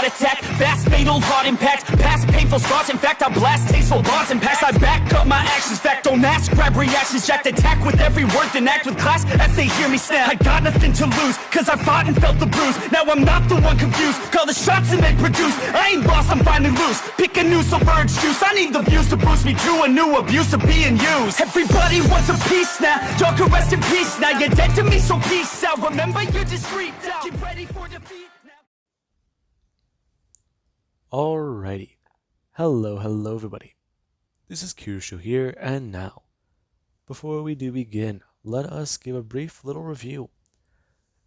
heart attack. Fast, fatal, hard impact. Past painful scars, in fact, I blast tasteful bars and pass. I back up my actions, fact, don't ask, grab reactions, jacked, attack with every word, then act with class as they hear me snap. I got nothing to lose, cause I fought and felt the bruise. Now I'm not the one confused, call the shots and they produce. I ain't lost, I'm finally loose. Pick a new submerged juice. I need the views to boost me to a new abuse of being used. Everybody wants a piece now. Y'all can rest in peace now. You're dead to me, so peace out. Remember, you're discreet now. Get ready for defeat now. Alrighty. Hello everybody. This is Kyushu here, and now, before we do begin, let us give a brief little review.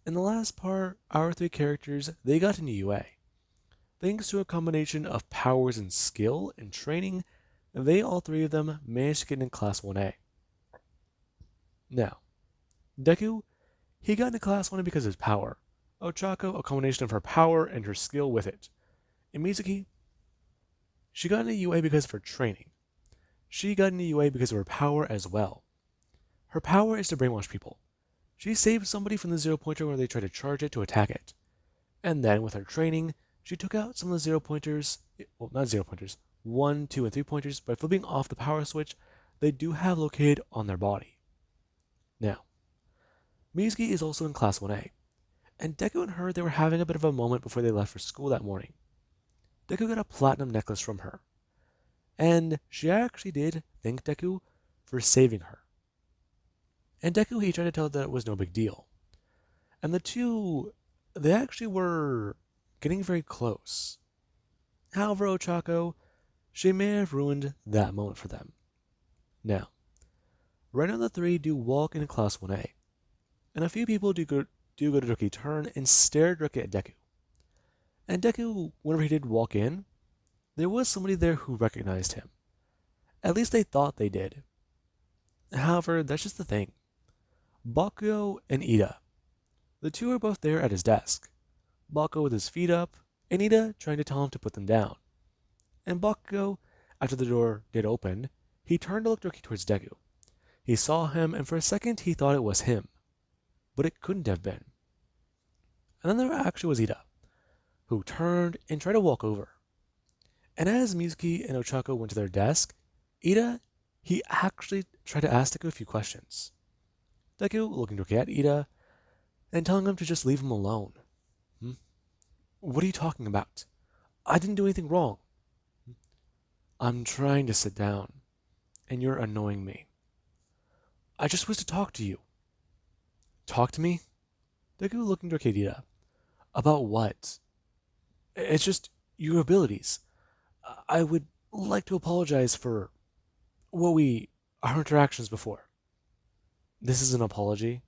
In the last part, our three characters, they got into UA. Thanks to a combination of powers and skill and training, they all three of them managed to get in Class 1A. Now, Deku, he got into Class 1A because of his power. Ochako, a combination of her power and her skill with it. And Mizuki, she got into UA because of her training. She got into UA because of her power as well. Her power is to brainwash people. She saved somebody from the zero pointer where they tried to charge it to attack it. And then with her training, she took out some of the zero pointers, well, not zero pointers, 1, 2, and 3 pointers by flipping off the power switch they do have located on their body. Now, Mizuki is also in Class 1A, and Deku and her, they were having a bit of a moment before they left for school that morning. Deku got a platinum necklace from her, and she actually did thank Deku for saving her. And Deku, he tried to tell her that it was no big deal. And the two, they actually were getting very close. However, Ochako, she may have ruined that moment for them. Now, right now the three do walk into Class 1A, and a few people do go directly turn and stare directly at Deku. And Deku, whenever he did walk in, there was somebody there who recognized him. At least they thought they did. However, that's just the thing. Bakugo and Ida, the two are both there at his desk. Bakugo with his feet up, and Ida trying to tell him to put them down. And Bakugo, after the door did open, he turned to look directly towards Deku. He saw him, and for a second he thought it was him. But it couldn't have been. And then there actually was Ida, who turned and tried to walk over. And as Mizuki and Ochako went to their desk, Ida, he actually tried to ask Deku a few questions. Deku looking directly at Ida, and telling him to just leave him alone. What are you talking about? I didn't do anything wrong. I'm trying to sit down, and you're annoying me. I just wish to talk to you. Talk to me? Deku looking directly at Ida. About what? It's just your abilities. I would like to apologize for our interactions before. This is an apology?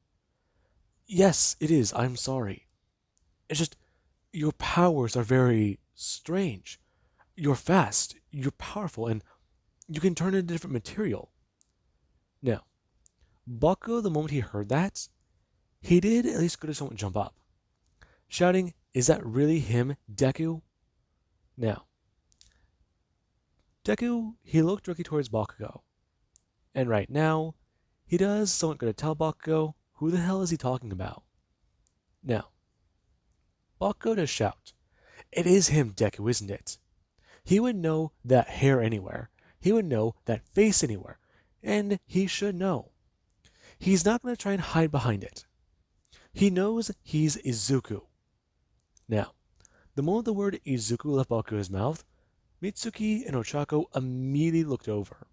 Yes, it is. I'm sorry. It's just, your powers are very strange. You're fast, you're powerful, and you can turn into different material. Now, Bakugo, the moment he heard that, he did at least go to someone jump up, shouting, "Is that really him, Deku?" Now, Deku, he looked directly towards Bakugo, and right now, he does somewhat going to tell Bakugo, who the hell is he talking about? Now, Bakugo does shout, "It is him, Deku, isn't it? He would know that hair anywhere. He would know that face anywhere. And he should know. He's not going to try and hide behind it. He knows he's Izuku." Now, the moment the word Izuku left Bakugo's mouth, Mitsuki and Ochako immediately looked over.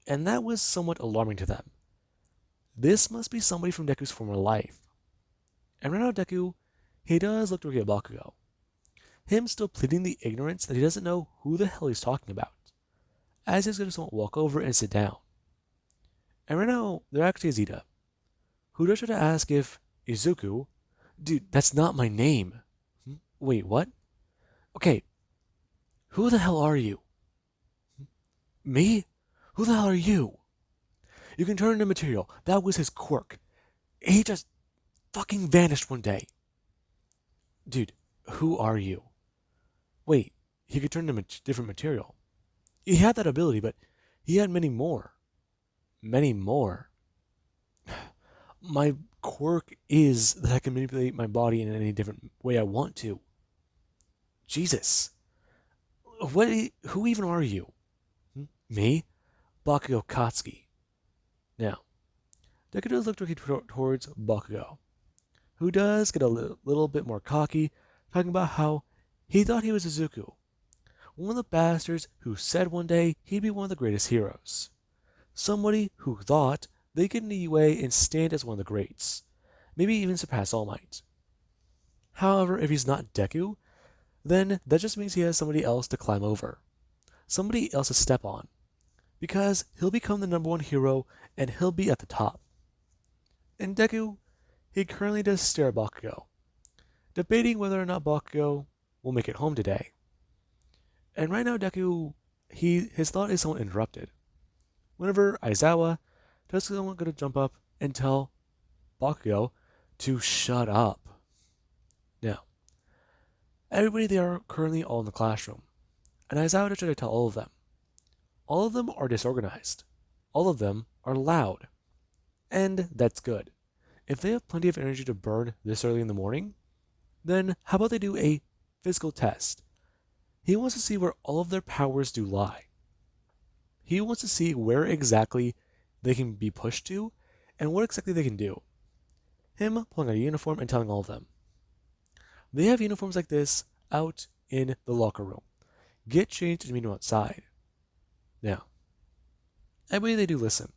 And that was somewhat alarming to them. This must be somebody from Deku's former life. And right now Deku, he does look directly at Bakugo. Him still pleading the ignorance that he doesn't know who the hell he's talking about, as he's going to walk over and sit down. And right now, there actually is Ida, who does try to ask if Izuku, dude, that's not my name. Wait, what? Okay, who the hell are you? Me? Who the hell are you? You can turn into material. That was his quirk. He just fucking vanished one day. Dude, who are you? Wait, he could turn into different material. He had that ability, but he had many more. Many more. My quirk is that I can manipulate my body in any different way I want to. Jesus, who even are you? Me? Bakugo Katsuki. Now, Deku does look towards Bakugo, who does get a little bit more cocky, talking about how he thought he was Izuku, one of the bastards who said one day he'd be one of the greatest heroes. Somebody who thought they could knee away and stand as one of the greats, maybe even surpass All Might. However, if he's not Deku, then that just means he has somebody else to climb over, somebody else to step on, because he'll become the number one hero and he'll be at the top. And Deku, he currently does stare at Bakugo, debating whether or not Bakugo will make it home today. And right now Deku, his thought is somewhat interrupted. Whenever Aizawa does someone going to jump up and tell Bakugo to shut up. Now, everybody they are currently all in the classroom, and Aizawa does try to tell all of them. All of them are disorganized. All of them are loud. And that's good. If they have plenty of energy to burn this early in the morning, then how about they do a physical test? He wants to see where all of their powers do lie. He wants to see where exactly they can be pushed to and what exactly they can do. Him pulling out a uniform and telling all of them. They have uniforms like this out in the locker room. Get changed and meet him outside. Now, everybody they do listen.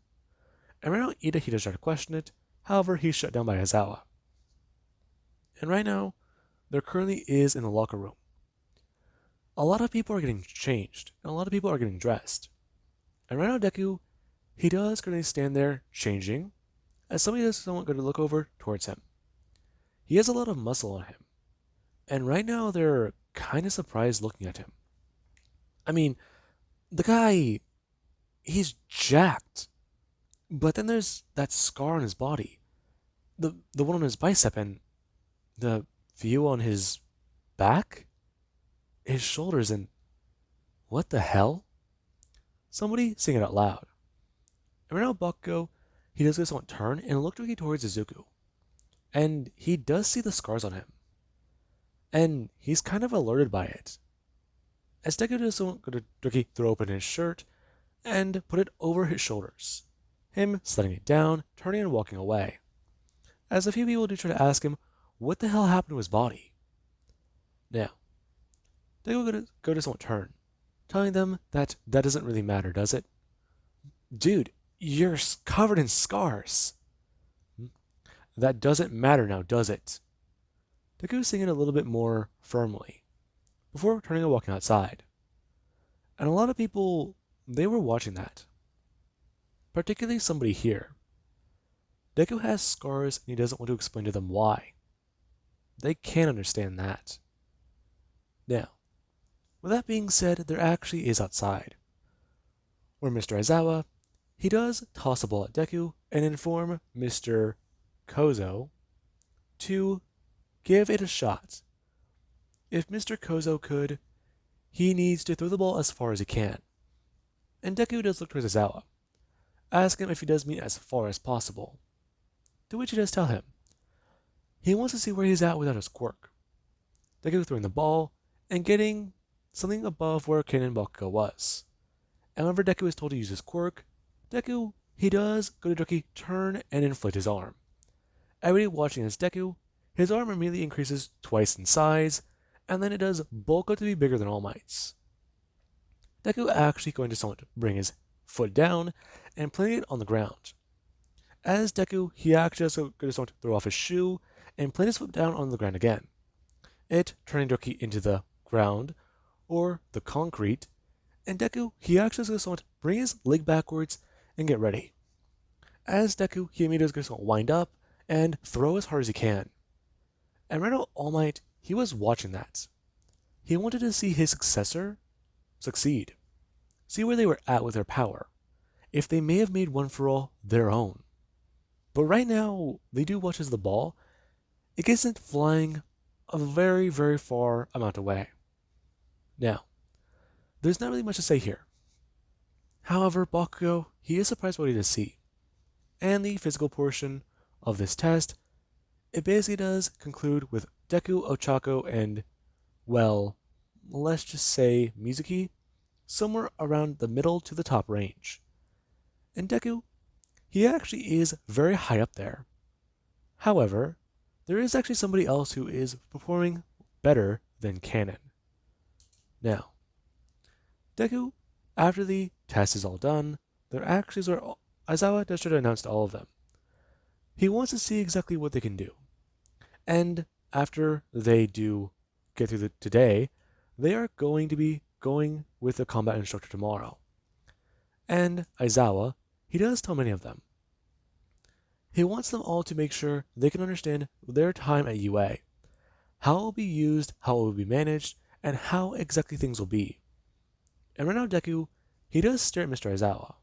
And right now Ida he does try to question it, however he's shut down by Aizawa. And right now, there currently is in the locker room. A lot of people are getting changed, and a lot of people are getting dressed. And right now Deku, he does currently stand there changing, as somebody is somewhat going to look over towards him. He has a lot of muscle on him, and right now they're kind of surprised looking at him. I mean, the guy, he's jacked. But then there's that scar on his body. The one on his bicep and the view on his back? His shoulders and what the hell? Somebody sing it out loud. And right now Bakugo, he does this one turn and look directly towards Izuku. And he does see the scars on him. And he's kind of alerted by it. As Deku does someone going to throw open his shirt and put it over his shoulders. Him sliding it down, turning and walking away. As a few people do try to ask him what the hell happened to his body. Now, Deku will go to someone turn, telling them that doesn't really matter, does it? Dude, you're covered in scars. That doesn't matter now, does it? Deku's saying it a little bit more firmly, before turning and walking outside. And a lot of people, they were watching that. Particularly somebody here. Deku has scars and he doesn't want to explain to them why. They can't understand that. Now, with that being said, there actually is outside, where Mr. Aizawa, he does toss a ball at Deku and inform Mr. Kozo to give it a shot. If Mr. Kozo could, he needs to throw the ball as far as he can. And Deku does look towards Aizawa. Ask him if he does mean as far as possible. To which he does tell him. He wants to see where he's at without his quirk. Deku throwing the ball and getting something above where Ken Bakugo was. And whenever Deku is told to use his quirk, Deku, he does go to turn and inflate his arm. Everybody watching as Deku, his arm immediately increases twice in size, and then it does bulk up to be bigger than All Might's. Deku actually going to bring his foot down and plant it on the ground. As Deku, he actually is going to throw off his shoe and plant his foot down on the ground again. It turning Deku into the ground, or the concrete, and Deku, he actually is going to bring his leg backwards and get ready. As Deku, he immediately is going to wind up and throw as hard as he can. And right now, All Might, he was watching that. He wanted to see his successor succeed. See where they were at with their power. If they may have made One for All their own. But right now, they do watch as the ball, it gets sent flying a very, very far amount away. Now, there's not really much to say here. However, Bakugo, he is surprised by what he does see. And the physical portion of this test, it basically does conclude with Deku, Ochako, and, well, let's just say Mizuki, somewhere around the middle to the top range. And Deku, he actually is very high up there. However, there is actually somebody else who is performing better than Canon. Now, Deku, after the test is all done, their actions are Aizawa does try to announce to all of them. He wants to see exactly what they can do. And after they do get through today, they are going to be going with the combat instructor tomorrow. And Aizawa, he does tell many of them. He wants them all to make sure they can understand their time at UA, how it will be used, how it will be managed, and how exactly things will be. And right now Deku, he does stare at Mr. Aizawa.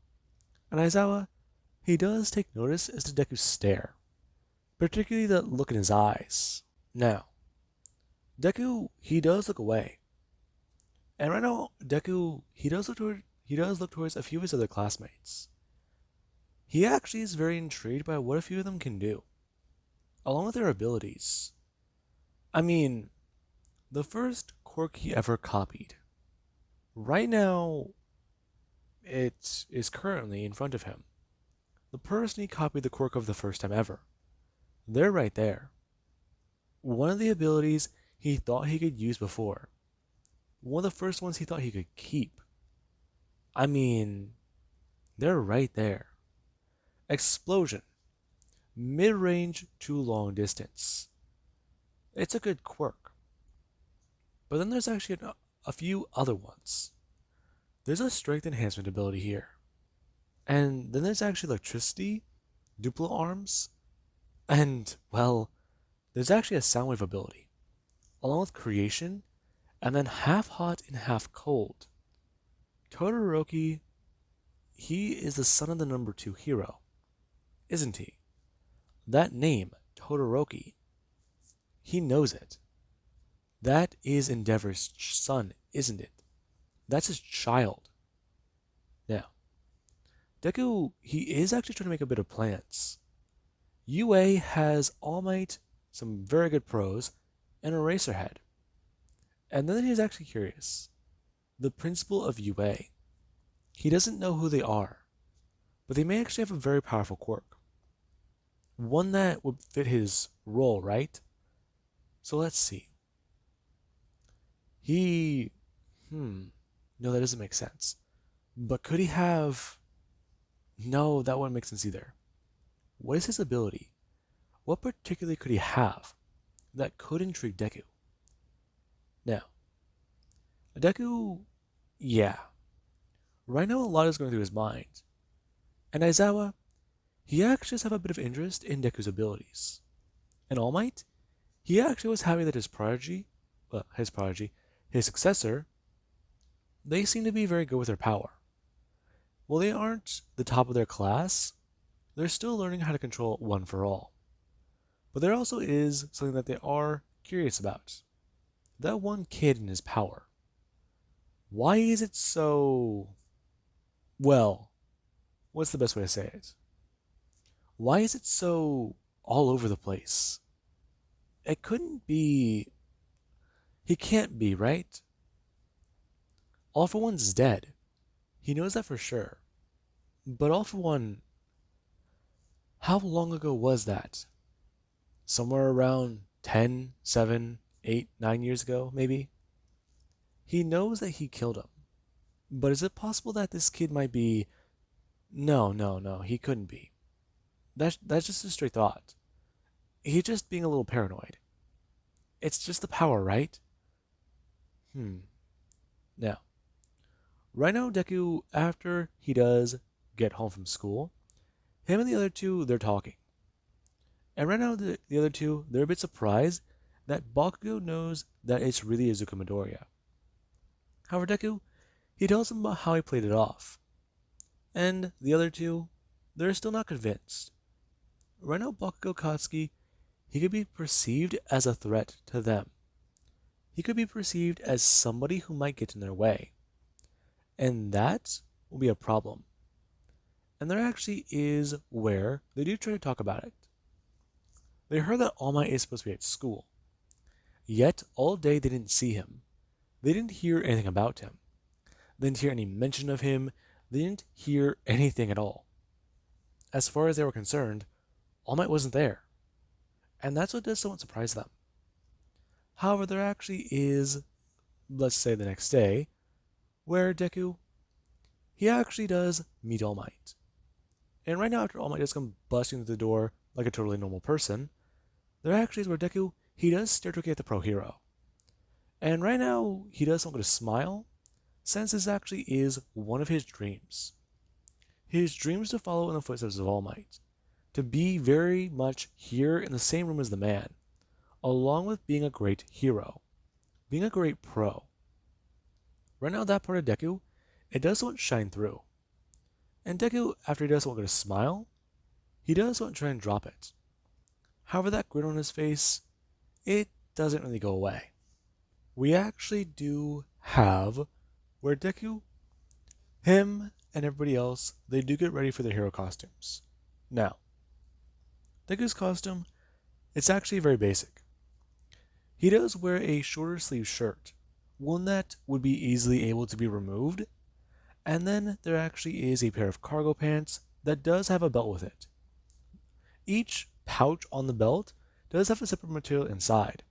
And Aizawa, he does take notice as to Deku's stare, particularly the look in his eyes. Now, Deku, he does look away. And right now, Deku, he does look towards a few of his other classmates. He actually is very intrigued by what a few of them can do, along with their abilities. I mean, the first quirk he ever copied. Right now, it is currently in front of him. The person he copied the quirk of the first time ever. They're right there. One of the abilities he thought he could use before. One of the first ones he thought he could keep. I mean, they're right there. Explosion. Mid-range to long distance. It's a good quirk. But then there's actually a few other ones. There's a strength enhancement ability here. And then there's actually electricity, Duplo arms, and, well, there's actually a sound wave ability, along with creation, and then half hot and half cold. Todoroki, he is the son of the number 2 hero, isn't he? That name, Todoroki, he knows it. That is Endeavor's son, isn't it? That's his child. Now, Deku, he is actually trying to make a bit of plans. UA has All Might, some very good pros, and Eraserhead. And then he's actually curious. The principal of UA. He doesn't know who they are, but they may actually have a very powerful quirk. One that would fit his role, right? So let's see. No, that doesn't make sense. But could he have... No, that wouldn't make sense either. What is his ability? What particularly could he have that could intrigue Deku? Now, Deku, yeah. Right now a lot is going through his mind. And Aizawa, he actually does have a bit of interest in Deku's abilities. And All Might, he actually was happy that his successor, they seem to be very good with their power. While they aren't the top of their class, they're still learning how to control One for All. But there also is something that they are curious about. That one kid and his power. Why is it so... Well, what's the best way to say it? Why is it so all over the place? It couldn't be... He can't be, right? All for One's dead. He knows that for sure. But All for One... How long ago was that? Somewhere around 10, 7, 8, 9 years ago, maybe? He knows that he killed him. But is it possible that this kid might be... No, he couldn't be. That's just a straight thought. He's just being a little paranoid. It's just the power, right? Now, right now Deku, after he does get home from school, him and the other two, they're talking. And right now the other two, they're a bit surprised that Bakugo knows that it's really Izuku Midoriya. However, Deku, he tells them about how he played it off. And the other two, they're still not convinced. Right now Bakugo Katsuki, he could be perceived as a threat to them. He could be perceived as somebody who might get in their way. And that will be a problem. And there actually is where they do try to talk about it. They heard that All Might is supposed to be at school. Yet, all day they didn't see him. they didn't hear anything about him. They didn't hear any mention of him. They didn't hear anything at all. As far as they were concerned, All Might wasn't there. And that's what does somewhat surprise them. However, there actually is, let's say the next day, where Deku, he actually does meet All Might. And right now, after All Might does come busting through the door like a totally normal person, there actually is where Deku, he does stare directly at the pro hero. And right now, he does something to smile, since this actually is one of his dreams. His dreams to follow in the footsteps of All Might, to be very much here in the same room as the man, along with being a great hero, being a great pro. Right now, that part of Deku, it does want to shine through. And Deku, after he does want to smile, he does want to try and drop it. However, that grin on his face, it doesn't really go away. We actually do have where Deku, him, and everybody else, they do get ready for their hero costumes. Now, Deku's costume, it's actually very basic. He does wear a shorter sleeve shirt, one that would be easily able to be removed, and then there actually is a pair of cargo pants that does have a belt with it. Each pouch on the belt does have a separate material inside.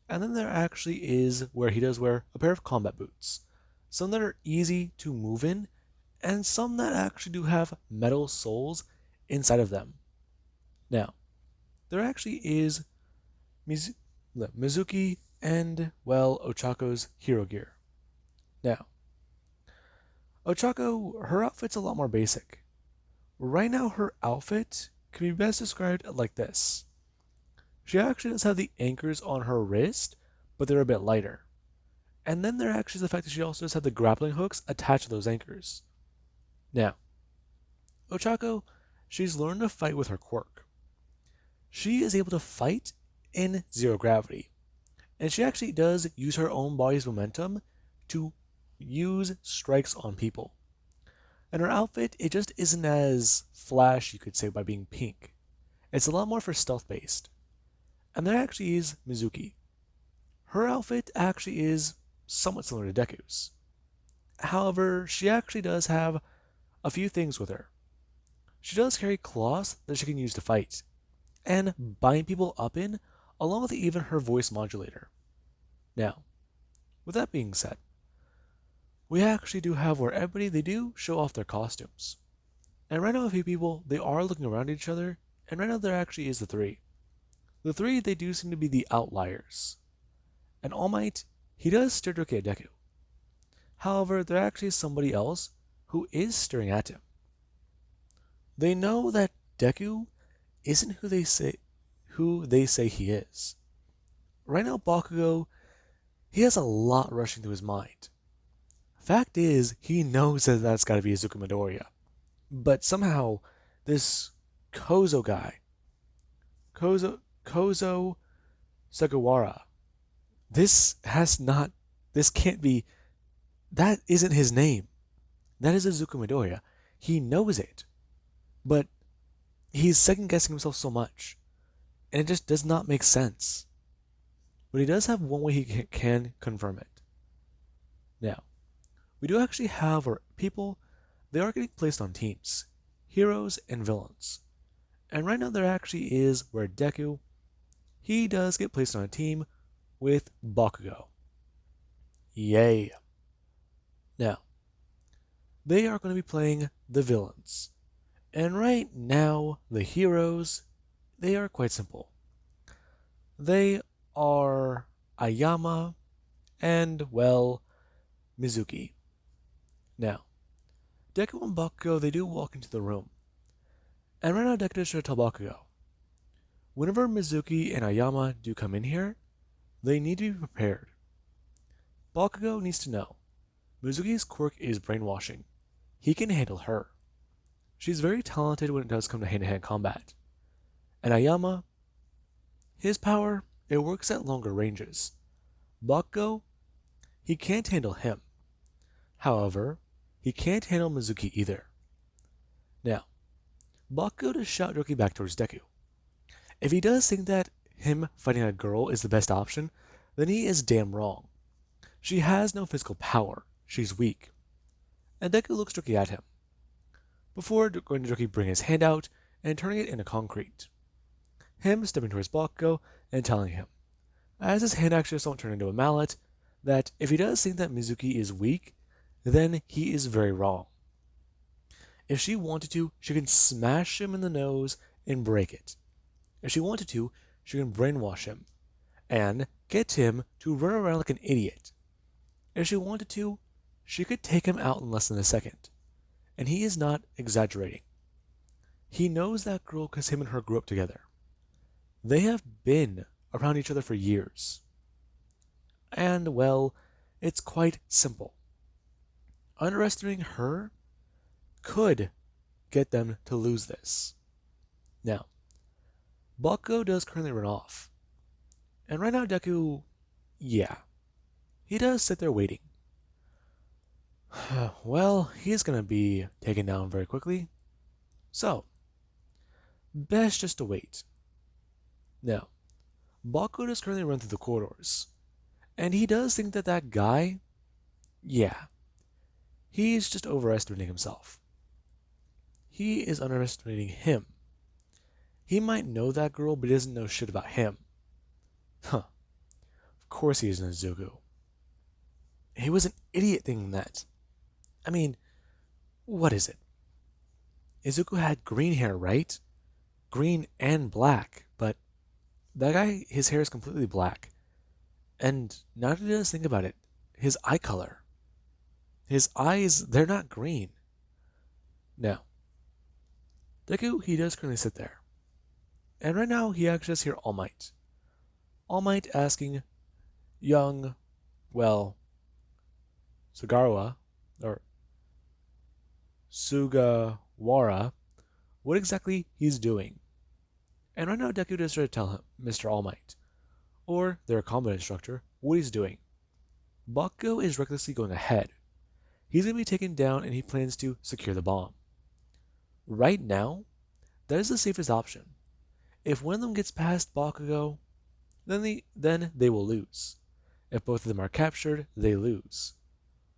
And then there actually is where he does wear a pair of combat boots, some that are easy to move in, and some that actually do have metal soles inside of them. Now, there actually is Mizuki and, well, Ochako's hero gear. Now, Ochako, her outfit's a lot more basic. Right now, her outfit can be best described like this. She actually does have the anchors on her wrist, but they're a bit lighter. And then there actually is the fact that she also does have the grappling hooks attached to those anchors. Now, Ochako, she's learned to fight with her quirk. She is able to fight in zero gravity. And she actually does use her own body's momentum to use strikes on people. And her outfit, it just isn't as flash, you could say, by being pink. It's a lot more for stealth based. And there actually is Mizuki. Her outfit actually is somewhat similar to Deku's. However, she actually does have a few things with her. She does carry claws that she can use to fight, and bind people up in, along with even her voice modulator. Now, with that being said, we actually do have where everybody, they do show off their costumes. And right now a few people, they are looking around each other, and right now there actually is the three. The three, they do seem to be the outliers. And All Might, he does stare directly at Deku. However, there actually is somebody else who is staring at him. They know that Deku isn't who they say he is. Right now, Bakugo, he has a lot rushing through his mind. Fact is, he knows that that's got to be Izuku Midoriya. But somehow, this Kozo guy, Kozo Sugawara, this can't be, that isn't his name. That is Izuku Midoriya. He knows it. But he's second guessing himself so much. And it just does not make sense. But he does have one way he can confirm it. Now, we do actually have our people, they are getting placed on teams, heroes and villains. And right now there actually is where Deku, he does get placed on a team with Bakugo. Yay. Now, they are going to be playing the villains. And right now, the heroes, they are quite simple. They are Ayama and, well, Mizuki. Now, Deku and Bakugo, they do walk into the room. And right now Deku is trying to tell Bakugo, whenever Mizuki and Ayama do come in here, they need to be prepared. Bakugo needs to know, Mizuki's quirk is brainwashing. He can handle her. She's very talented when it does come to hand-to-hand combat. And Ayama, his power, it works at longer ranges. Bakugo, he can't handle him. However, he can't handle Mizuki either. Now, Bakugo does shout directly back towards Deku. If he does think that him fighting a girl is the best option, then he is damn wrong. She has no physical power. She's weak. And Deku looks directly at him, before going to directly bring his hand out and turning it into concrete. Him stepping towards Bakugo and telling him, as his hand actually won't turn into a mallet, that if he does think that Mizuki is weak, then he is very wrong. If she wanted to, she can smash him in the nose and break it. If she wanted to, she can brainwash him and get him to run around like an idiot. If she wanted to, she could take him out in less than a second. And he is not exaggerating. He knows that girl because him and her grew up together. They have been around each other for years. And, well, it's quite simple. Underestimating her could get them to lose this. Now, Bakugo does currently run off. And right now Deku, yeah, he does sit there waiting. Well, he's going to be taken down very quickly. So, best just to wait. Now, Bakugo does currently run through the corridors. And he does think that that guy, yeah, he's just overestimating himself. He is underestimating him. He might know that girl, but he doesn't know shit about him. Huh. Of course he is Nezu. He was an idiot thinking that. I mean, what is it? Izuku had green hair, right? Green and black, but that guy, his hair is completely black. And now that he does think about it, his eye color. His eyes, they're not green. Now, Deku, he does currently sit there. And right now, he actually does hear All Might. All Might asking young, well, Sugawara, or Sugawara, what exactly he's doing. And right now, Deku does try to tell him, Mr. All Might, or their combat instructor, what he's doing. Bakugo is recklessly going ahead. He's going to be taken down and he plans to secure the bomb. Right now, that is the safest option. If one of them gets past Bakugo, then they will lose. If both of them are captured, they lose.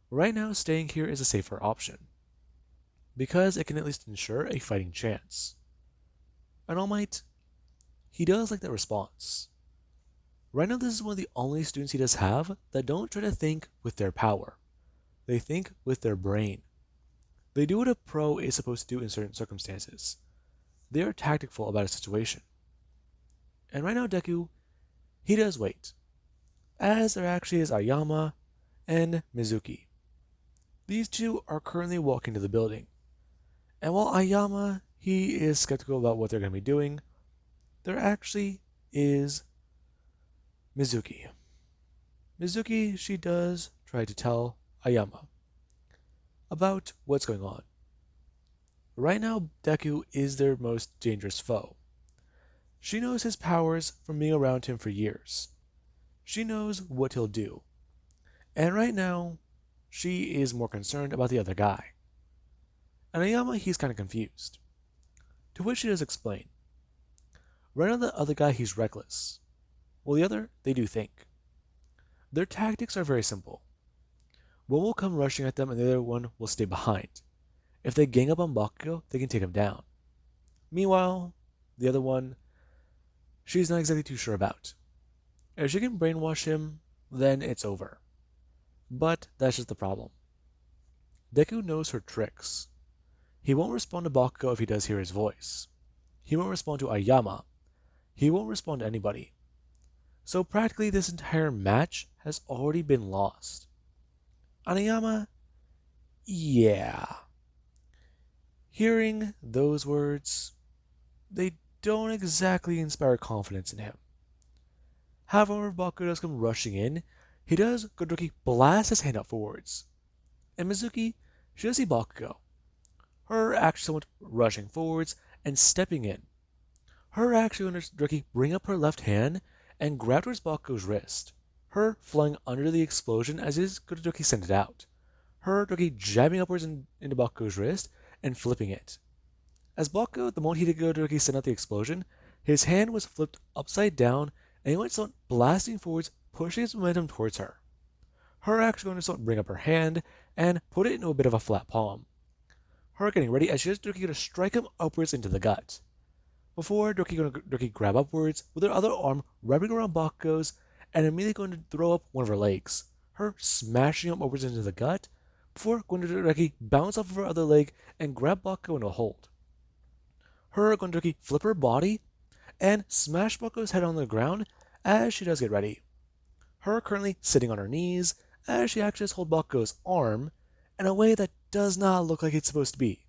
Right now, staying here is a safer option, because it can at least ensure a fighting chance. And All Might, he does like that response. Right now, this is one of the only students he does have that don't try to think with their power. They think with their brain. They do what a pro is supposed to do in certain circumstances. They are tactful about a situation. And right now, Deku, he does wait, as there actually is Ayama and Mizuki. These two are currently walking to the building. And while Ayama, he is skeptical about what they're going to be doing, there actually is Mizuki. Mizuki, she does try to tell Ayama about what's going on. Right now, Deku is their most dangerous foe. She knows his powers from being around him for years. She knows what he'll do. And right now, she is more concerned about the other guy. And Ayama, he's kind of confused. To which she does explain. Right now, the other guy, he's reckless. Well, the other, they do think. Their tactics are very simple. One will come rushing at them and the other one will stay behind. If they gang up on Bakugo, they can take him down. Meanwhile, the other one, she's not exactly too sure about. If she can brainwash him, then it's over. But that's just the problem. Deku knows her tricks. He won't respond to Bakugo if he does hear his voice. He won't respond to Ayama. He won't respond to anybody. So practically this entire match has already been lost. Ayama, yeah. Hearing those words, they don't exactly inspire confidence in him. However, Bakugo does come rushing in. He does Godoki blast his hand out forwards. And Mizuki, she does see Bakugo. Her actually somewhat rushing forwards and stepping in. Her actually under Godoki bring up her left hand and grab towards Bakugo's wrist. Her flying under the explosion as his Godoki sent it out. Her Godoki jabbing upwards into Bakugo's wrist and flipping it. As Bakugo, the moment he did Godoki send out the explosion, his hand was flipped upside down and he went blasting forwards, pushing his momentum towards her. Her actually going to bring up her hand and put it into a bit of a flat palm. Her getting ready as she is Doki going to strike him upwards into the gut. Before Doki grab upwards with her other arm wrapping around Bakugo's and immediately going to throw up one of her legs. Her smashing him upwards into the gut before going to Doki bounce off of her other leg and grab Bakugo into a hold. Her going to flip her body and smash Bakugo's head on the ground as she does get ready. Her currently sitting on her knees as she actually just holds Bakugo's arm in a way that does not look like it's supposed to be.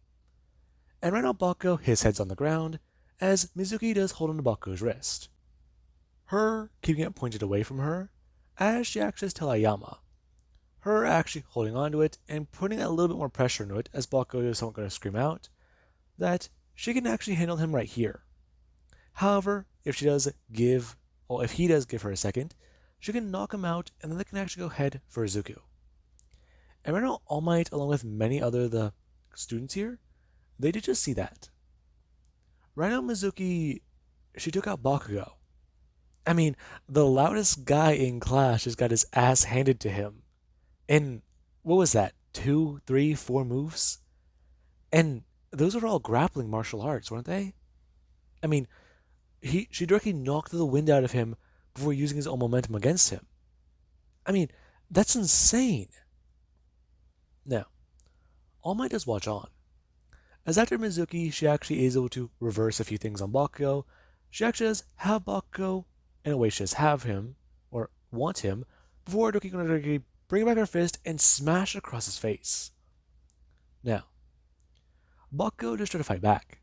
And right now Bakugo, his head's on the ground, as Mizuki does hold on to Bakugo's wrist. Her keeping it pointed away from her, as she actually tells Ayama. Her actually holding onto it and putting a little bit more pressure into it as Bakugo is somewhat going to scream out that she can actually handle him right here. However, if he does give her a second, she can knock him out and then they can actually go head for Izuku. And right now, All Might, along with many other the students here, they did just see that. Right now, Mizuki, she took out Bakugo. I mean, the loudest guy in class just got his ass handed to him. In, what was that, 2, 3, 4 moves? And those are all grappling martial arts, weren't they? I mean, she directly knocked the wind out of him before using his own momentum against him. I mean, that's insane. Now, All Might does watch on. As after Mizuki, she actually is able to reverse a few things on Bakugo. She actually does have Bakugo, in a way she does have him, or want him, before Doki going to bring back her fist and smash it across his face. Now, Bakugo just tried to fight back.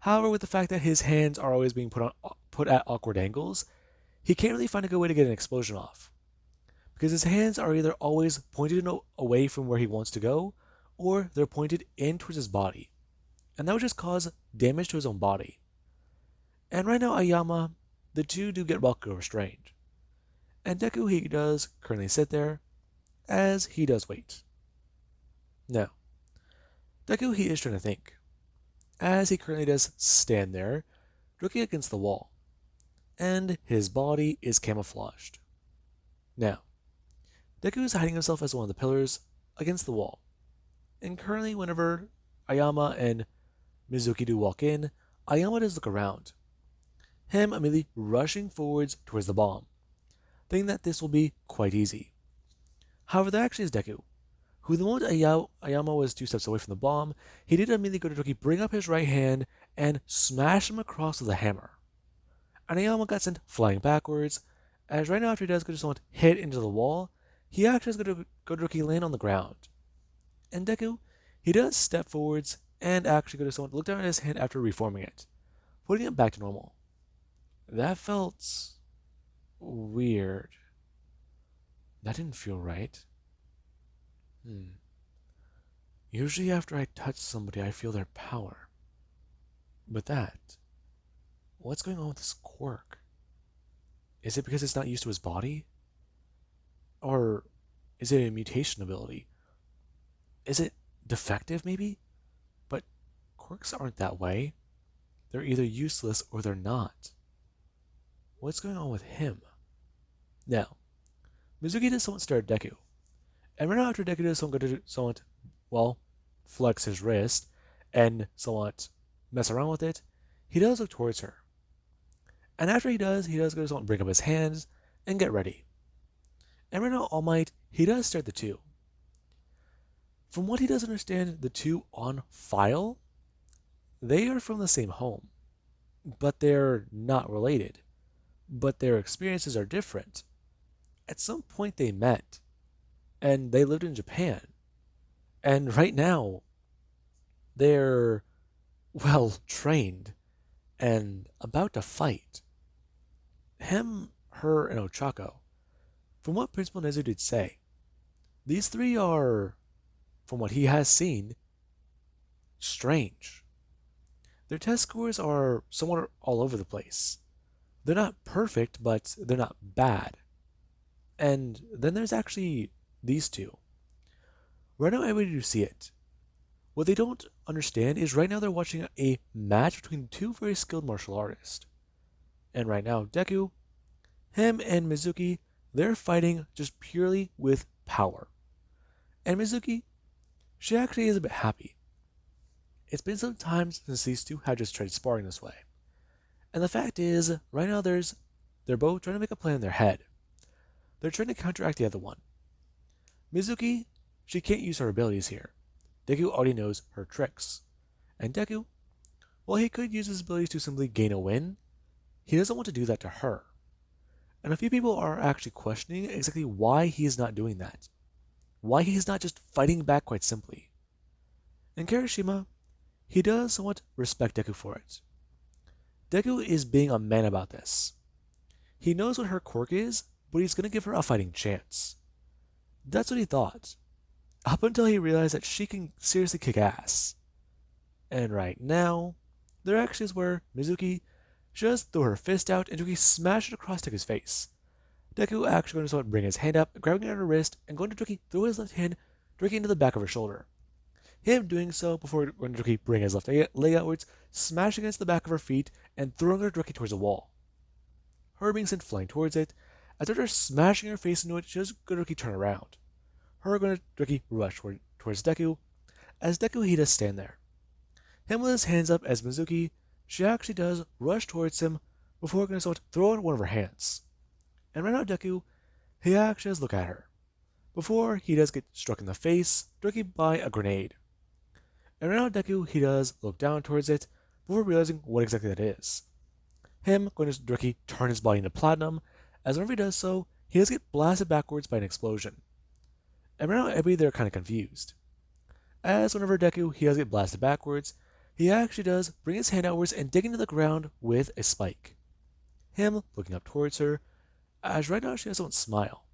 However, with the fact that his hands are always being put at awkward angles, he can't really find a good way to get an explosion off. Because his hands are either always pointed away from where he wants to go, or they're pointed in towards his body. And that would just cause damage to his own body. And right now, Ayama, the two do get Bakugo restrained. And Deku, he does currently sit there, as he does wait. Now, Deku, he is trying to think, as he currently does stand there, looking against the wall, and his body is camouflaged. Now, Deku is hiding himself as one of the pillars against the wall, and currently whenever Ayama and Mizuki do walk in, Ayama does look around, him immediately rushing forwards towards the bomb, thinking that this will be quite easy. However, there actually is Deku, who the moment Ayama was 2 steps away from the bomb, he did immediately go to Doki, bring up his right hand, and smash him across with a hammer. And Ayama got sent flying backwards, as right now after he does go to someone hit into the wall, he actually is going to go to Doki land on the ground. And Deku, he does step forwards and actually go to someone look down at his hand after reforming it, putting it back to normal. That felt weird. That didn't feel right. Usually after I touch somebody, I feel their power. But what's going on with this quirk? Is it because it's not used to his body? Or is it a mutation ability? Is it defective, maybe? But quirks aren't that way. They're either useless or they're not. What's going on with him? Now, Mizuki does somewhat stare at Deku. And right now after Deku does somewhat, flex his wrist and somewhat mess around with it, he does look towards her. And after he does go to somewhat bring up his hands and get ready. And right now All Might, he does stare at the two. From what he does understand, the two on file, they are from the same home, but they're not related. But their experiences are different. At some point they met, and they lived in Japan. And right now, they're, trained, and about to fight. Him, her, and Ochako. From what Principal Nezu did say, these three are, from what he has seen, strange. Their test scores are somewhat all over the place. They're not perfect, but they're not bad. And then there's actually these two. Right now, everybody do see it. What they don't understand is right now they're watching a match between two very skilled martial artists. And right now, Deku, him and Mizuki, they're fighting just purely with power. And Mizuki, she actually is a bit happy. It's been some time since these two have just tried sparring this way. And the fact is, right now they're both trying to make a plan in their head. They're trying to counteract the other one. Mizuki, she can't use her abilities here. Deku already knows her tricks. And Deku, while he could use his abilities to simply gain a win, he doesn't want to do that to her. And a few people are actually questioning exactly why he is not doing that. Why he is not just fighting back quite simply. And Kirishima, he does somewhat respect Deku for it. Deku is being a man about this. He knows what her quirk is, but he's going to give her a fighting chance. That's what he thought. Up until he realized that she can seriously kick ass. And right now, there actually is where Mizuki just threw her fist out and Deku smashed it across Deku's face. Deku actually going to sort of bring his hand up, grabbing at her wrist, and going to Deku throw his left hand directly into the back of her shoulder. Him doing so before going to bring his left leg outwards, smashing against the back of her feet, and throwing her directly towards a wall. Her being sent flying towards it, as after smashing her face into it, she does go to turn around. Her going to directly rush towards Deku, as Deku he does stand there. Him with his hands up as Mizuki, she actually does rush towards him before going to throw out one of her hands. And right now Deku, he actually does look at her, before he does get struck in the face directly by a grenade. And right now Deku, he does look down towards it before realizing what exactly that is. Him going to directly turn his body into platinum, as whenever he does so, he does get blasted backwards by an explosion. And right now everybody they're kind of confused. As whenever Deku, he does get blasted backwards, he actually does bring his hand outwards and dig into the ground with a spike. Him looking up towards her, as right now she doesn't smile.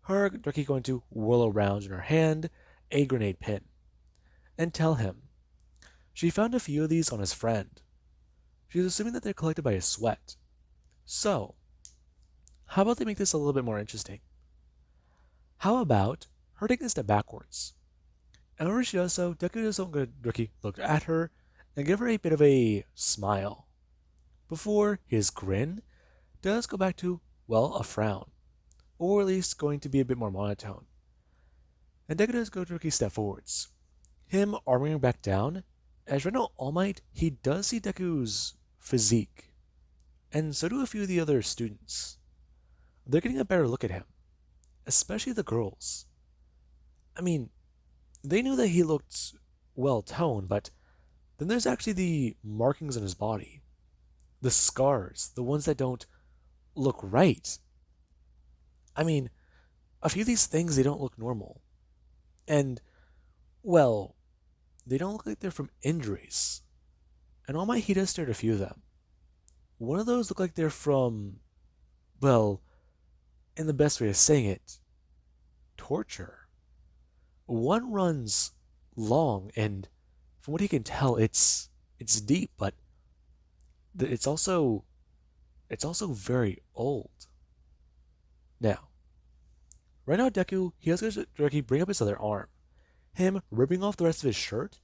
Her directly going to whirl around in her hand a grenade pin, and tell him she found a few of these on his friend. She's assuming that they're collected by his sweat. So, how about they make this a little bit more interesting? How about her taking a step backwards? And whenever she does so, Deku does directly look at her and give her a bit of a smile, before his grin does go back to, well, a frown, or at least going to be a bit more monotone. And Deku does go directly step forwards, him arming back down, as right now All Might, he does see Deku's physique, and so do a few of the other students. They're getting a better look at him, especially the girls. I mean, they knew that he looked well-toned, but then there's actually the markings on his body, the scars, the ones that don't look right. I mean, a few of these things, they don't look normal. And, well, they don't look like they're from injuries. And All Might, he does stare at a few of them. One of those look like they're from, well, in the best way of saying it, torture. One runs long, and from what he can tell, it's deep, but it's also very old. Now, right now Deku, he has to directly bring up his other arm, him ripping off the rest of his shirt,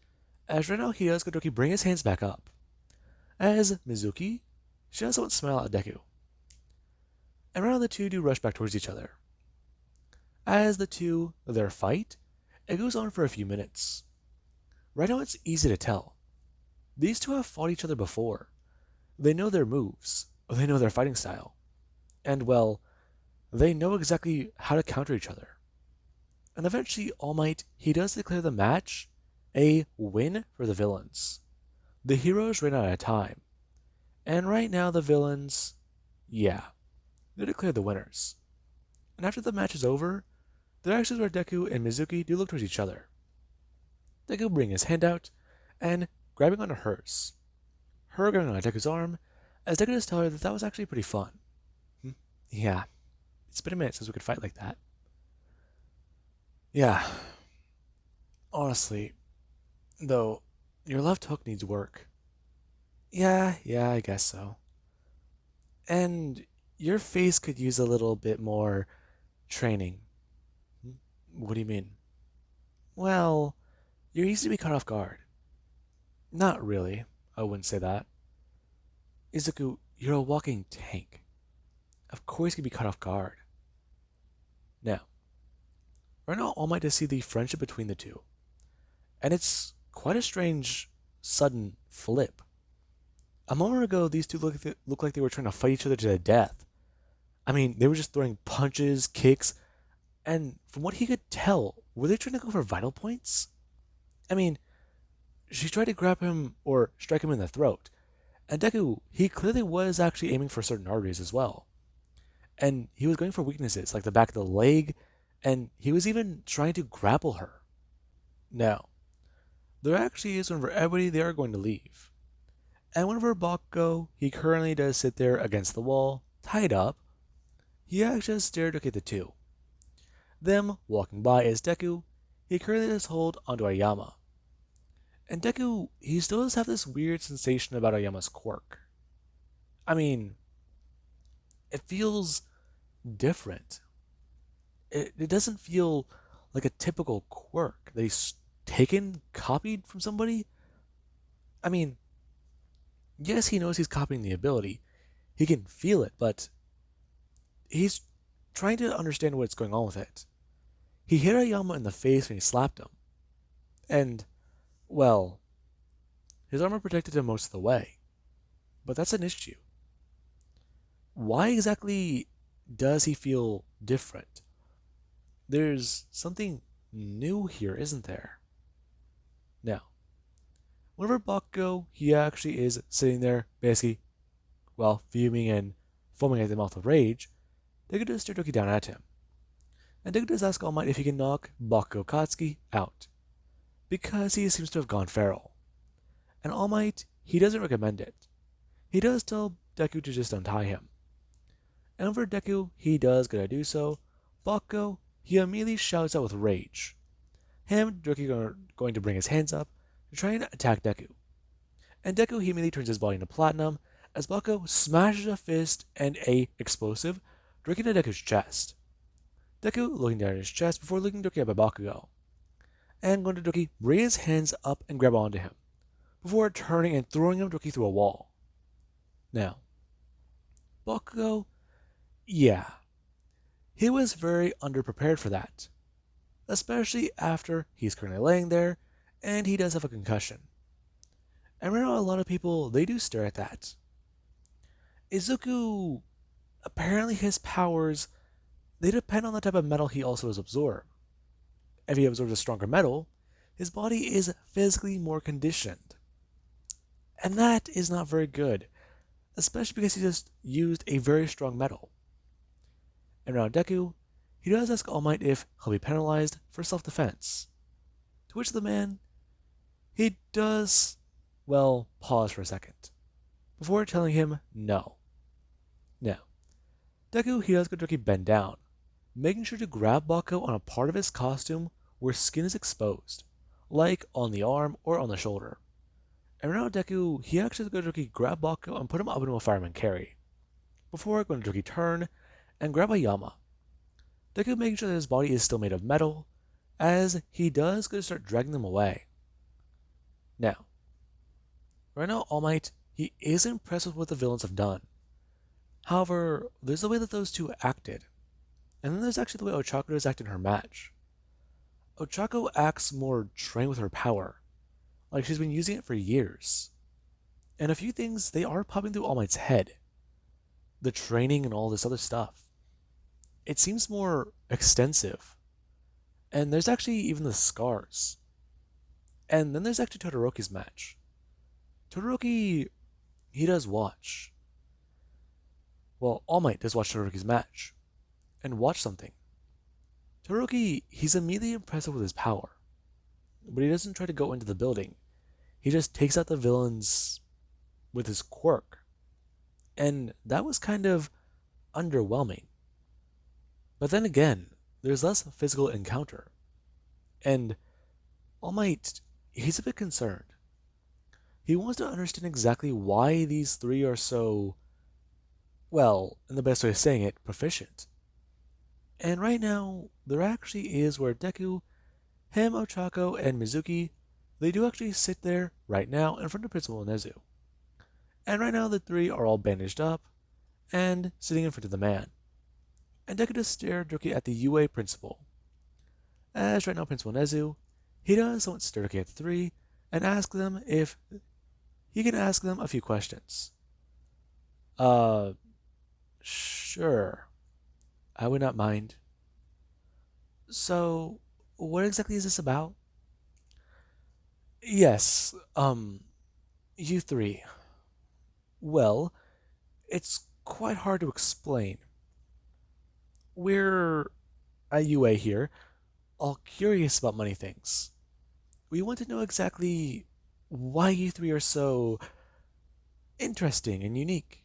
as right now he does go directly bring his hands back up. As Mizuki, she does not smile at Deku. And right now the two do rush back towards each other. As the two, their fight, it goes on for a few minutes. Right now it's easy to tell. These two have fought each other before. They know their moves, they know their fighting style. And well, they know exactly how to counter each other. And eventually All Might, he does declare the match a win for the villains. The heroes ran out of time. And right now the villains, yeah, they're declared the winners. And after the match is over, there actually is where Deku and Mizuki do look towards each other. Deku bringing his hand out and grabbing onto hers. Her grabbing onto Deku's arm, as Deku does tell her that that was actually pretty fun. Yeah, it's been a minute since we could fight like that. Yeah, honestly, though, your left hook needs work. Yeah, I guess so. And your face could use a little bit more training. What do you mean? Well, you're easy to be caught off guard. Not really, I wouldn't say that. Izuku, you're a walking tank. Of course you can be caught off guard. Now, right now, All Might to see the friendship between the two, and it's quite a strange, sudden flip. A moment ago, these two looked like they were trying to fight each other to the death. I mean, they were just throwing punches, kicks, and from what he could tell, were they trying to go for vital points? I mean, she tried to grab him or strike him in the throat, and Deku, he clearly was actually aiming for certain arteries as well. And he was going for weaknesses like the back of the leg, and he was even trying to grapple her. Now, there actually is whenever everybody they are going to leave. And whenever Bakugo, he currently does sit there against the wall, tied up, he actually just stared at the two. Them walking by as Deku, he currently does hold onto Ayama. And Deku, he still does have this weird sensation about Ayama's quirk. I mean, it feels different. It doesn't feel like a typical quirk that he's taken, copied from somebody. I mean, yes, he knows he's copying the ability. He can feel it, but he's trying to understand what's going on with it. He hit Ayama in the face when he slapped him. And, well, his armor protected him most of the way. But that's an issue. Why exactly does he feel different? There's something new here, isn't there? Now, whenever Bakugo, he actually is sitting there, basically, well, fuming and foaming at the mouth of rage, Deku does start looking down at him. And Deku does ask All Might if he can knock Bakugo Katsuki out, because he seems to have gone feral. And All Might, he doesn't recommend it. He does tell Deku to just untie him. And for Deku, he does gonna do so. Bakugo, he immediately shouts out with rage. Him, Deku are going to bring his hands up to try and attack Deku. And Deku, he immediately turns his body into platinum as Bakugo smashes a fist and a explosive directly into Deku's chest. Deku looking down at his chest before looking directly up at Bakugo. And going to Deku bring his hands up and grab onto him, before turning and throwing him Deku through a wall. Now, Bakugo, yeah, he was very underprepared for that, especially after he's currently laying there and he does have a concussion. And right now, a lot of people, they do stare at that. Izuku, apparently his powers, they depend on the type of metal he also has absorbed. If he absorbs a stronger metal, his body is physically more conditioned. And that is not very good, especially because he just used a very strong metal. And now Deku, he does ask All Might if he'll be penalized for self-defense. To which the man, he does, well, pause for a second, before telling him no. Now, Deku, he does go to bend down, making sure to grab Bakugo on a part of his costume where skin is exposed, like on the arm or on the shoulder. And now Deku, he actually goes to grab Bakugo and put him up into a fireman carry, before going to turn and grab Ayama. Deku making sure that his body is still made of metal, as he does go to start dragging them away. Now, right now All Might, he is impressed with what the villains have done. However, there's the way that those two acted, and then there's actually the way Ochako does act in her match. Ochako acts more trained with her power, like she's been using it for years. And a few things, they are popping through All Might's head. The training and all this other stuff. It seems more extensive. And there's actually even the scars. And then there's actually Todoroki's match. Todoroki, he does watch. Well, All Might does watch Todoroki's match. And watch something. Todoroki, he's immediately impressive with his power. But he doesn't try to go into the building. He just takes out the villains with his quirk. And that was kind of underwhelming. But then again, there's less physical encounter. And All Might, he's a bit concerned. He wants to understand exactly why these three are so, well, in the best way of saying it, proficient. And right now, there actually is where Deku, him, Ochako, and Mizuki, they do actually sit there right now in front of Principal Nezu. And right now the three are all bandaged up and sitting in front of the man. and Deku does stare directly at the UA principal. As right now, Principal Nezu, he does somewhat stare directly at the three and ask them if he can ask them a few questions. Uh, sure. I would not mind. So, what exactly is this about? Yes, you three. Well, it's quite hard to explain. We're at UA here, all curious about many things. We want to know exactly why you three are so interesting and unique.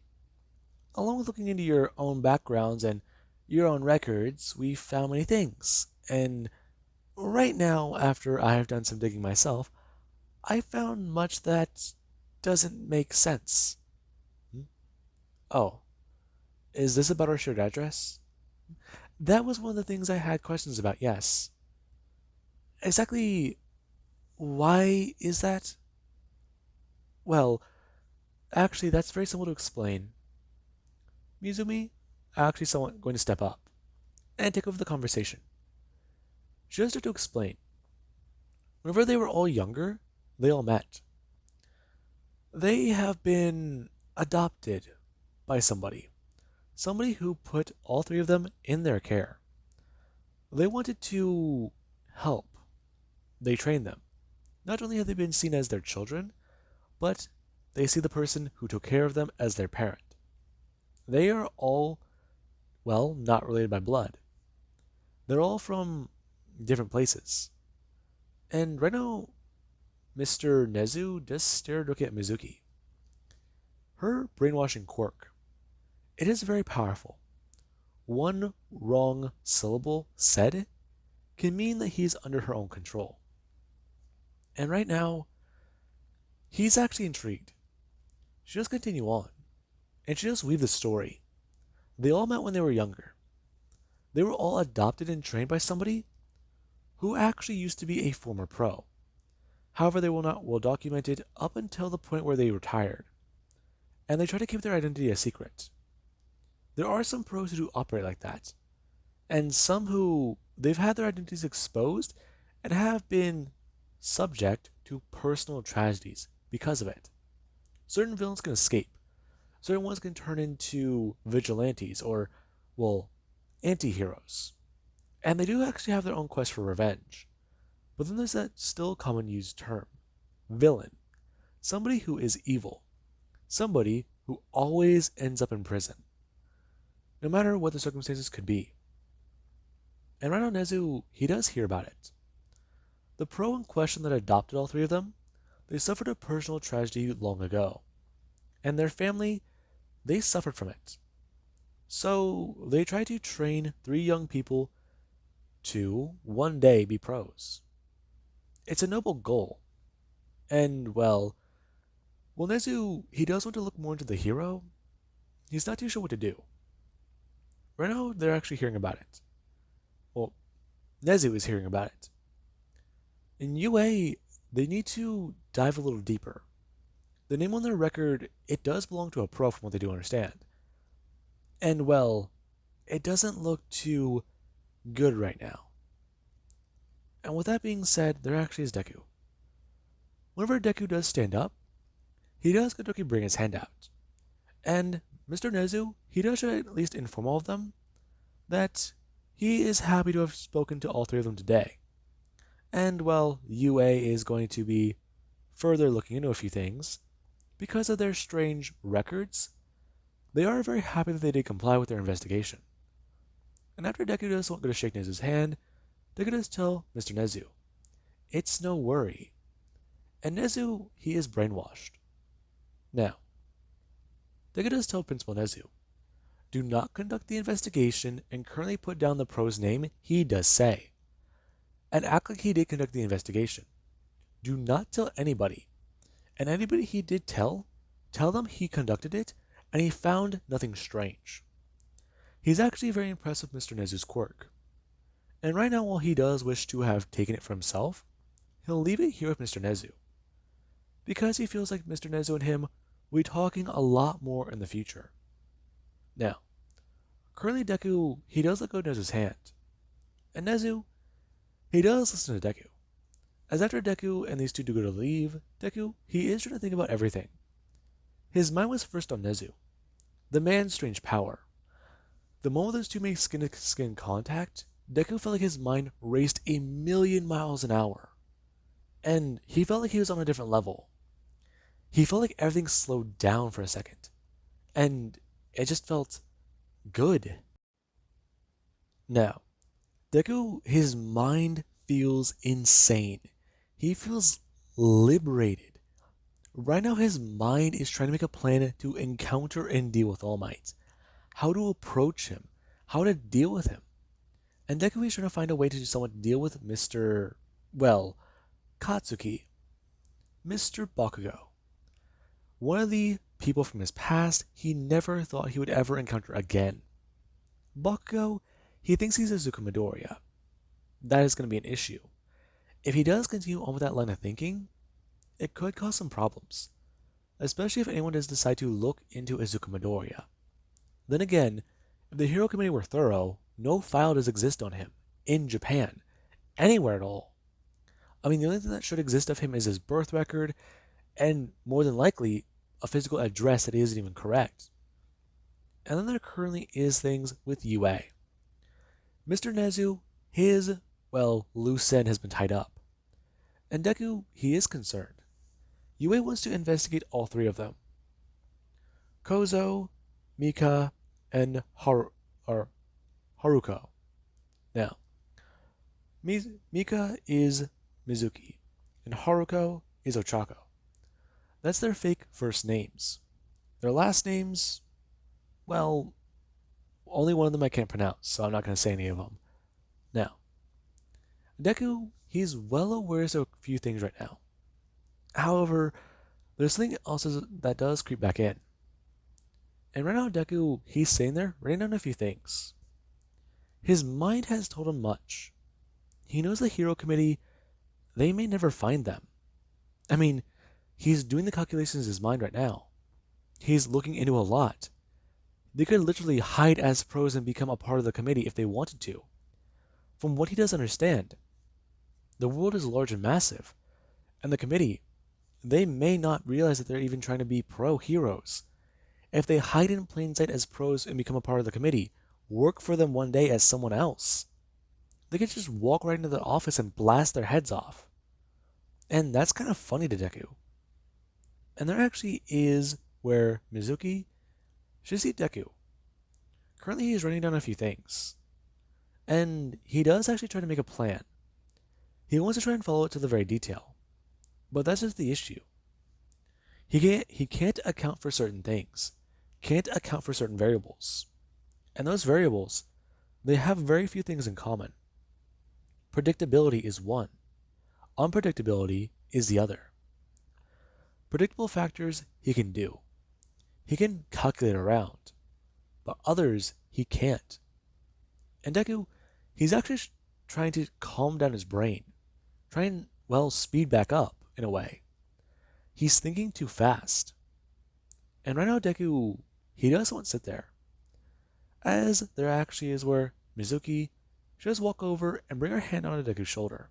Along with looking into your own backgrounds and your own records, we found many things. And right now, after I have done some digging myself, I found much that doesn't make sense. Hmm? Oh, is this about our shared address? That was one of the things I had questions about, yes. Exactly why is that? Well, actually, that's very simple to explain. Mizumi actually somewhat going to step up and take over the conversation. Just to explain, whenever they were all younger, they all met. They have been adopted by somebody who put all three of them in their care. They wanted to help. They trained them. Not only have they been seen as their children, but they see the person who took care of them as their parent. They are all, well, not related by blood. They're all from different places. And right now, Mr. Nezu does stare and look at Mizuki. Her brainwashing quirk. It is very powerful. One wrong syllable said can mean that he's under her own control. And right now, he's actually intrigued. She does continue on, and she does weave the story. They all met when they were younger. They were all adopted and trained by somebody who actually used to be a former pro. However, they were not well documented up until the point where they retired, and they try to keep their identity a secret. There are some pros who do operate like that, and some who they've had their identities exposed and have been subject to personal tragedies because of it. Certain villains can escape. Certain ones can turn into vigilantes or, well, anti-heroes. And they do actually have their own quest for revenge. But then there's that still common used term, villain. Somebody who is evil. Somebody who always ends up in prison. No matter what the circumstances could be. And right now Nezu, he does hear about it. The pro in question that adopted all three of them, they suffered a personal tragedy long ago. And their family, they suffered from it. So they tried to train three young people to one day be pros. It's a noble goal. And well, Nezu, he does want to look more into the hero. He's not too sure what to do. Right now, they're actually hearing about it. Well, Nezu is hearing about it. In UA, they need to dive a little deeper. The name on their record, it does belong to a pro from what they do understand. And well, it doesn't look too good right now. And with that being said, there actually is Deku. Whenever Deku does stand up, he does get to bring his hand out. And Mr. Nezu, he does at least inform all of them that he is happy to have spoken to all three of them today. And well, UA is going to be further looking into a few things. Because of their strange records, they are very happy that they did comply with their investigation. And after Deku does want to shake Nezu's hand, Deku does tell Mr. Nezu, it's no worry. And Nezu, he is brainwashed. Now, Deku does tell Principal Nezu, do not conduct the investigation and currently put down the pro's name he does say. And act like he did conduct the investigation. Do not tell anybody. And anybody he did tell them he conducted it and he found nothing strange. He's actually very impressed with Mr. Nezu's quirk. And right now, while he does wish to have taken it for himself, he'll leave it here with Mr. Nezu. Because he feels like Mr. Nezu and him will be talking a lot more in the future. Now, Currently, Deku, he does let go of Nezu's hand. And Nezu, he does listen to Deku. As after Deku and these two do go to leave, Deku, he is trying to think about everything. His mind was first on Nezu, the man's strange power. The moment those two make skin-to-skin contact, Deku felt like his mind raced a million miles an hour. And he felt like he was on a different level. He felt like everything slowed down for a second. And it just felt good. Now, Deku, his mind feels insane. He feels liberated. Right now, his mind is trying to make a plan to encounter and deal with All Might. How to approach him, how to deal with him. And Deku is trying to find a way to somewhat deal with Mr. well, Katsuki, Mr. Bakugo. One of the people from his past he never thought he would ever encounter again. Bakugo, he thinks he's a Izuku Midoriya. That is going to be an issue. If he does continue on with that line of thinking, it could cause some problems, especially if anyone does decide to look into Izuku Midoriya. Then again, if the Hero Committee were thorough, no file does exist on him, in Japan, anywhere at all. I mean, the only thing that should exist of him is his birth record, and more than likely, a physical address that isn't even correct. And then there currently is things with UA. Mr. Nezu, his, loose end has been tied up. And Deku, he is concerned. UA wants to investigate all three of them. Kozo, Mika, and Haruko. Now, Mika is Mizuki, and Haruko is Ochako. That's their fake first names. Their last names, only one of them I can't pronounce, so I'm not going to say any of them. Now, Deku, he's well aware of a few things right now. However, there's something else that does creep back in. And right now, Deku, he's sitting there writing down a few things. His mind has told him much. He knows the Hero Committee, they may never find them. I mean, he's doing the calculations in his mind right now. He's looking into a lot. They could literally hide as pros and become a part of the committee if they wanted to. From what he does understand, the world is large and massive, and the committee, they may not realize that they're even trying to be pro-heroes. If they hide in plain sight as pros and become a part of the committee, work for them one day as someone else, they could just walk right into the office and blast their heads off. And that's kind of funny to Deku. And there actually is where Mizuki should see Deku. Currently, he is writing down a few things. And he does actually try to make a plan. He wants to try and follow it to the very detail. But that's just the issue. He can't account for certain things. Can't account for certain variables. And those variables, they have very few things in common. Predictability is one. Unpredictability is the other. Predictable factors he can do. He can calculate around. But others he can't. And Deku, he's actually trying to calm down his brain. Try and, speed back up, in a way. He's thinking too fast. And right now Deku, he doesn't want to sit there. As there actually is where Mizuki should just walk over and bring her hand onto Deku's shoulder.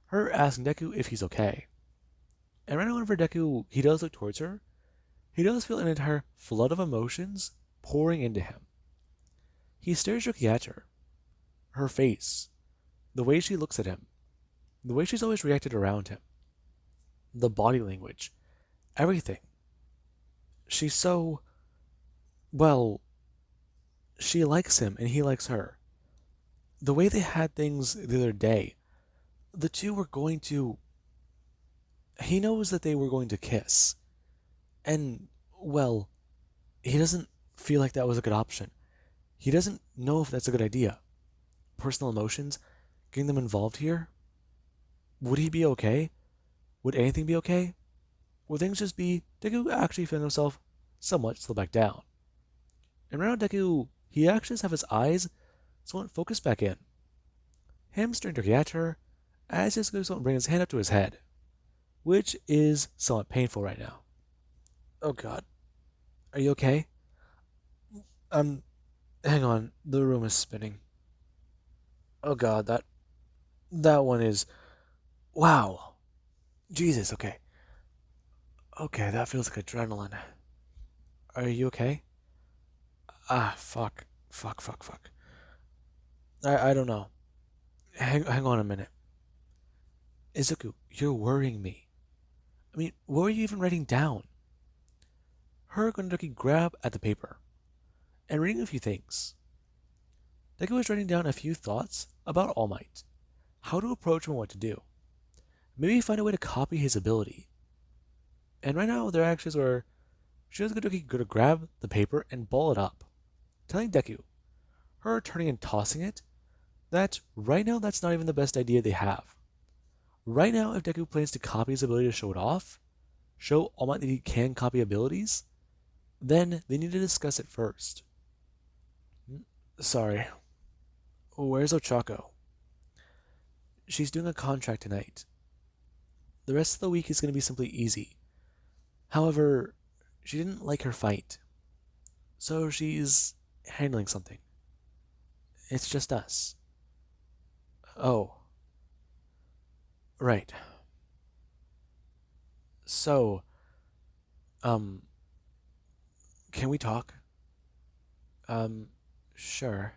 Her asking Deku if he's okay. And right now whenever Deku, he does look towards her, he does feel an entire flood of emotions pouring into him. He stares directly at her. Her face. The way she looks at him. The way she's always reacted around him. The body language. Everything. She's so... she likes him and he likes her. The way they had things the other day, the two were going to... He knows that they were going to kiss. And, he doesn't feel like that was a good option. He doesn't know if that's a good idea. Personal emotions, getting them involved here? Would he be okay? Would anything be okay? Would things just be Deku actually feeling himself somewhat slow back down? And right now Deku, he actually does have his eyes somewhat focused back in. Him staring directly at her, as he's going to bring his hand up to his head, which is somewhat painful right now. Oh god. Are you okay? Hang on, the room is spinning. Oh god, that one is wow. Jesus, okay. Okay, that feels like adrenaline. Are you okay? Ah, fuck. Fuck, fuck, fuck. I don't know. Hang on a minute. Izuku, you're worrying me. I mean, what were you even writing down? Her and Deku grab at the paper and reading a few things. Deku was writing down a few thoughts about All Might, how to approach him and what to do. Maybe find a way to copy his ability. And right now, their actions were she was going to grab the paper and ball it up, telling Deku, her turning and tossing it, that right now that's not even the best idea they have. Right now, if Deku plans to copy his ability to show it off, show All Might that he can copy abilities, then they need to discuss it first. Sorry, where's Ochako? She's doing a contract tonight. The rest of the week is going to be simply easy. However, she didn't like her fight, so she's handling something. It's just us. Oh, right. So, um, can we talk? Um, sure.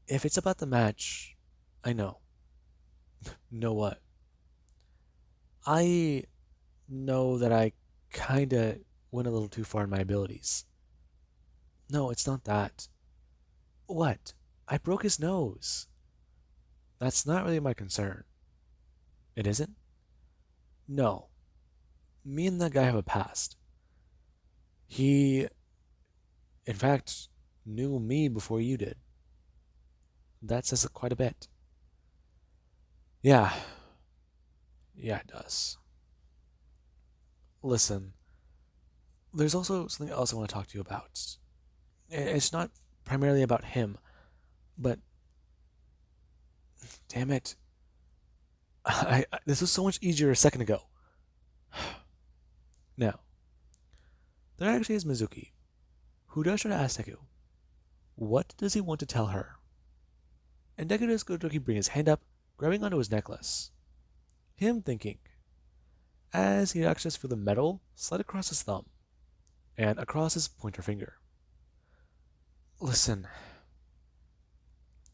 If it's about the match, I know. Know what? I know that I kinda went a little too far in my abilities. No, it's not that. What? I broke his nose. That's not really my concern. It isn't? No. Me and that guy have a past. He, in fact, knew me before you did. That says quite a bit. Yeah, yeah, it does. Listen, there's also something else I want to talk to you about. It's not primarily about him, but damn it, this was so much easier a second ago. Now, there actually is Mizuki, who does try to ask Deku, what does he want to tell her? And Deku does go to bring his hand up, grabbing onto his necklace. Him thinking, as he actually feel the metal slide across his thumb and across his pointer finger. Listen.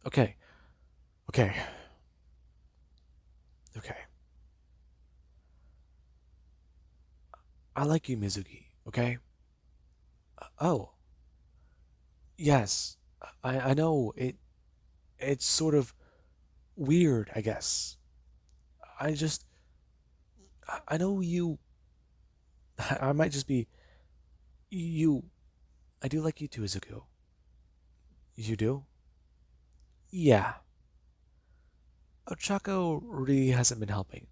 Okay. Okay. Okay. I like you, Mizuki, okay? Oh, yes. I know it's sort of weird, I guess. I just I know you I might just be you. I do like you too, Izuku. You do? Yeah. Ochako really hasn't been helping.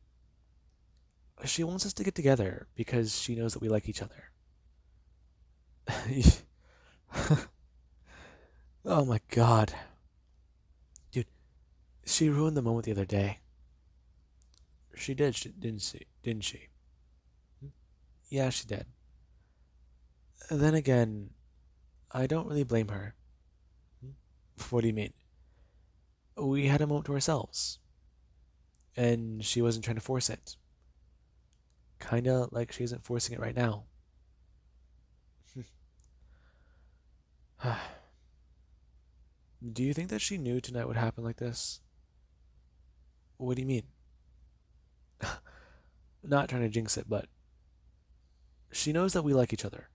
She wants us to get together because she knows that we like each other. Oh my god. Dude, she ruined the moment the other day. She did, didn't she? Didn't she? Yeah, she did. Then again, I don't really blame her. What do you mean? We had a moment to ourselves, and she wasn't trying to force it. Kinda like she isn't forcing it right now. Do you think that she knew tonight would happen like this? What do you mean? Not trying to jinx it, but she knows that we like each other.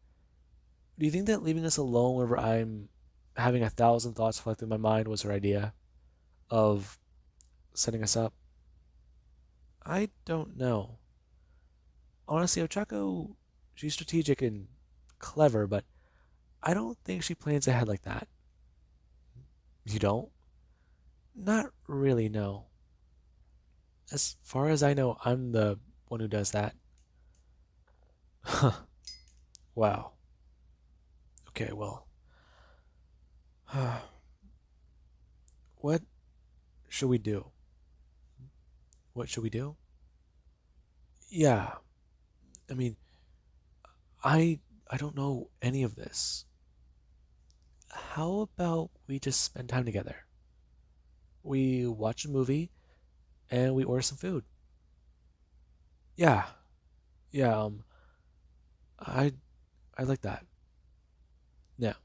Do you think that leaving us alone whenever I'm having 1,000 thoughts fly through my mind was her idea of setting us up? I don't know. Honestly, Ochako, she's strategic and clever, but I don't think she plans ahead like that. You don't? Not really, no. As far as I know, I'm the one who does that. Huh. Wow. Okay, well. What should we do? What should we do? Yeah, I mean, I I don't know any of this. how about we just spend time together? We watch a movie and we order some food. Yeah, yeah, I I like that. Now,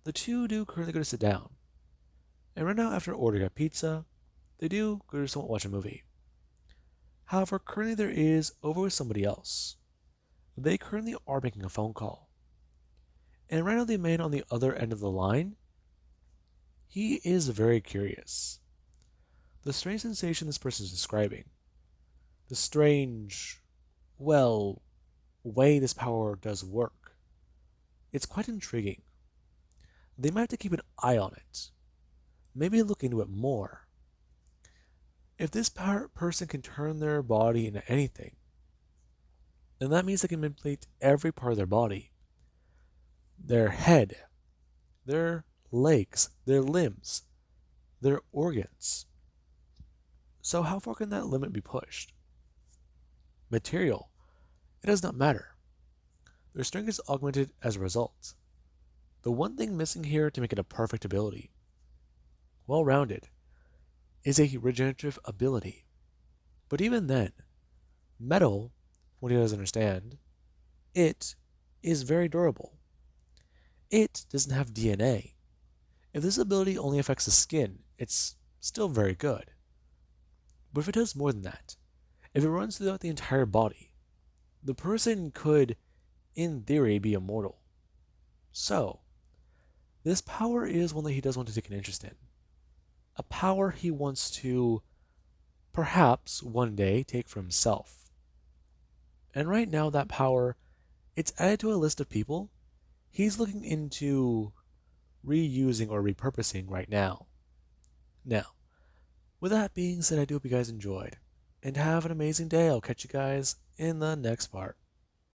the two do currently go to sit down, and right now after ordering a pizza, they do go to somewhat watch a movie. However, currently there is over with somebody else. They currently are making a phone call. And right now the man on the other end of the line, he is very curious. The strange sensation this person is describing, the strange, well, way this power does work, it's quite intriguing. They might have to keep an eye on it, maybe look into it more. If this person can turn their body into anything, then that means they can manipulate every part of their body. Their head, their legs, their limbs, their organs. So how far can that limit be pushed? Material. It does not matter. Their strength is augmented as a result. The one thing missing here to make it a perfect ability, well rounded, is a regenerative ability. But even then, metal, what he doesn't understand, it is very durable. It doesn't have DNA. If this ability only affects the skin, it's still very good. But if it does more than that, if it runs throughout the entire body, the person could, in theory, be immortal. So, this power is one that he does want to take an interest in. A power he wants to, perhaps, one day take for himself. And right now, that power, it's added to a list of people he's looking into reusing or repurposing right now. Now, with that being said, I do hope you guys enjoyed. And have an amazing day. I'll catch you guys in the next part.